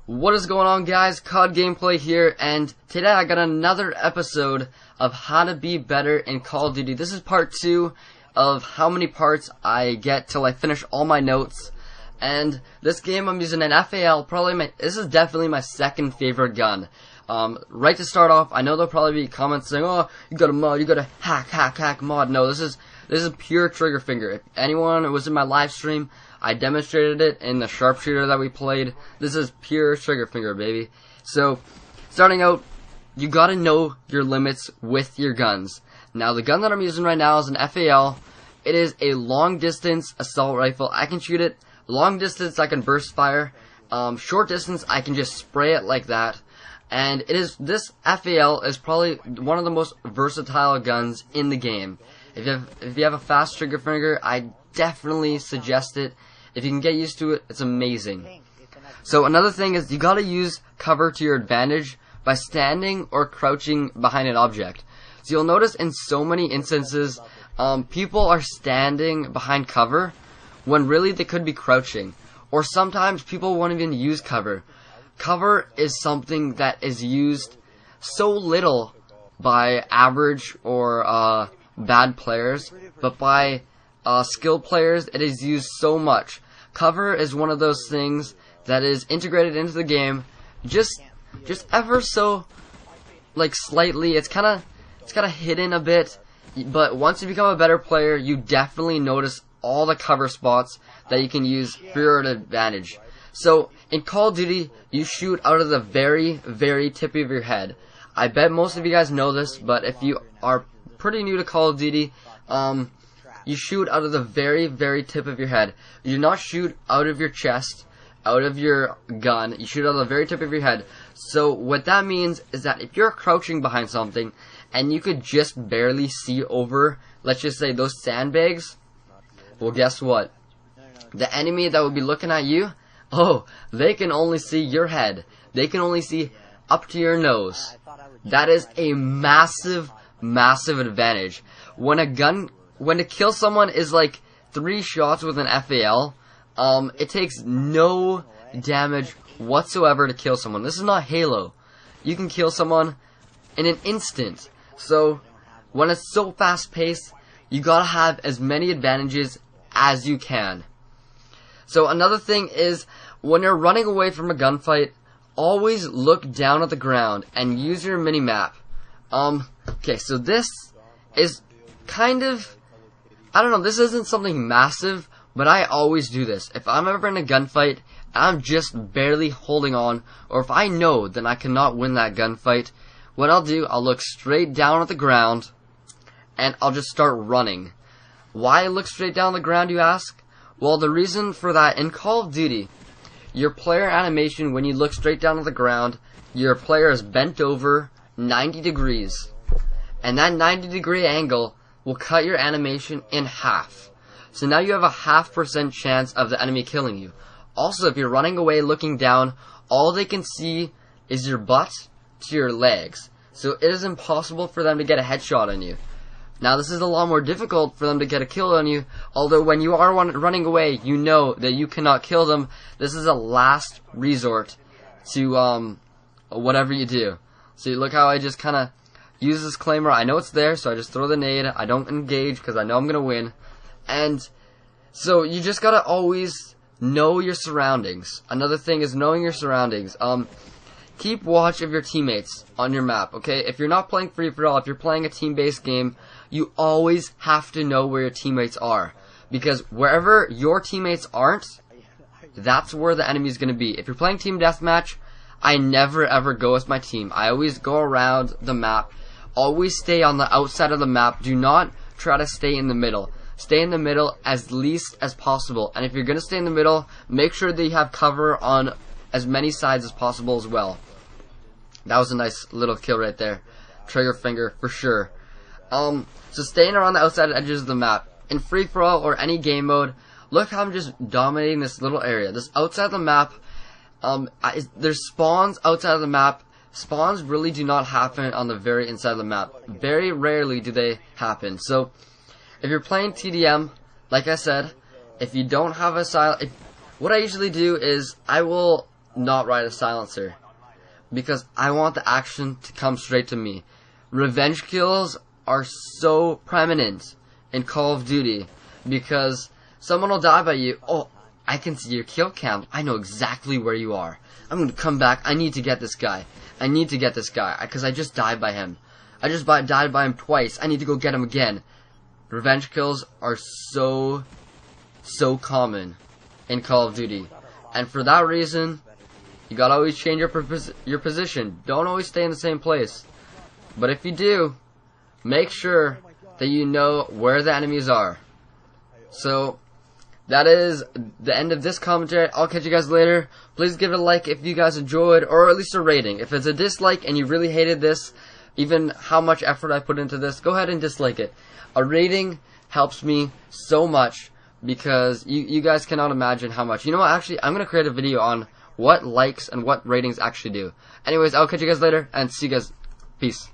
What is going on, guys? COD Gameplay here, and today I got another episode of how to be better in Call of Duty. This is part 2 of how many parts I get till I finish all my notes. And this game I'm using an FAL, this is definitely my second favorite gun. Right to start off, I know there'll probably be comments saying, oh, you got a mod, you got a hack mod. No, this is pure trigger finger. If anyone was in my live stream, I demonstrated it in the sharpshooter that we played. This is pure trigger finger, baby. So, starting out, you gotta know your limits with your guns. Now, the gun that I'm using right now is an FAL. It is a long distance assault rifle. I can shoot it long distance, I can burst fire. Short distance, I can just spray it like that. And this FAL is probably one of the most versatile guns in the game. If you have a fast trigger finger, I definitely suggest it. If you can get used to it, it's amazing. So another thing is you gotta use cover to your advantage by standing or crouching behind an object. So you'll notice in so many instances, people are standing behind cover when really they could be crouching. Or sometimes people won't even use cover. Cover is something that is used so little by average or bad players, but by skilled players it is used so much. Cover is one of those things that is integrated into the game just ever so slightly. It's kind of hidden a bit, but once you become a better player, you definitely notice all the cover spots that you can use for your advantage. So in Call of Duty, you shoot out of the very, very tip of your head. I bet most of you guys know this, but if you are pretty new to Call of Duty, you shoot out of the very, very tip of your head. You do not shoot out of your chest, out of your gun. You shoot out of the very tip of your head. So what that means is that if you're crouching behind something and you could just barely see over, let's just say those sandbags, well, guess what? The enemy that would be looking at you, oh, they can only see your head. They can only see up to your nose. That is a massive, massive advantage. When to kill someone is like 3 shots with an FAL, it takes no damage whatsoever to kill someone. This is not Halo. You can kill someone in an instant. So, when it's so fast paced, you gotta have as many advantages as you can. So another thing is, when you're running away from a gunfight, always look down at the ground and use your mini-map. Okay, so this is kind of, I don't know, this isn't something massive, but I always do this. If I'm ever in a gunfight, I'm just barely holding on, or if I know that I cannot win that gunfight, what I'll do, I'll look straight down at the ground, and I'll just start running. Why look straight down the ground, you ask? Well, the reason for that, in Call of Duty, your player animation, when you look straight down at the ground, your player is bent over 90 degrees. And that 90-degree angle will cut your animation in half. So now you have a 0.5% chance of the enemy killing you. Also, if you're running away looking down, all they can see is your butt to your legs. So it is impossible for them to get a headshot on you. Now, this is a lot more difficult for them to get a kill on you, although when you are running away, you know that you cannot kill them. This is a last resort to whatever you do. So look how I just kind of use this claimer. I know it's there, so I just throw the nade. I don't engage because I know I'm going to win. And so you just got to always know your surroundings. Another thing is knowing your surroundings. Keep watch of your teammates on your map, okay? If you're not playing free-for-all, if you're playing a team-based game, you always have to know where your teammates are. Because wherever your teammates aren't, that's where the enemy is going to be. If you're playing team deathmatch, I never ever go with my team. I always go around the map. Always stay on the outside of the map. Do not try to stay in the middle. Stay in the middle as least as possible. And if you're going to stay in the middle, make sure that you have cover on as many sides as possible as well. That was a nice little kill right there. Trigger finger for sure. So staying around the outside edges of the map. In free-for-all or any game mode, look how I'm just dominating this little area. This outside of the map, there's spawns outside of the map. Spawns really do not happen on the very inside of the map. Very rarely do they happen. So, if you're playing TDM, like I said, if you don't have a silent, what I usually do is I will not ride a silencer. Because I want the action to come straight to me. Revenge kills are so prominent in Call of Duty because someone will die by you. Oh, I can see your kill cam. I know exactly where you are. I'm going to come back. I need to get this guy. I need to get this guy because I just died by him. I just died by him twice. I need to go get him again. Revenge kills are so common in Call of Duty. And for that reason, you gotta always change your position. Don't always stay in the same place. But if you do, make sure that you know where the enemies are. So, that is the end of this commentary. I'll catch you guys later. Please give it a like if you guys enjoyed, or at least a rating. If it's a dislike and you really hated this, even how much effort I put into this, go ahead and dislike it. A rating helps me so much because you guys cannot imagine how much. You know what, actually, I'm going to create a video on what likes and what ratings actually do. Anyways, I'll catch you guys later, and see you guys. Peace.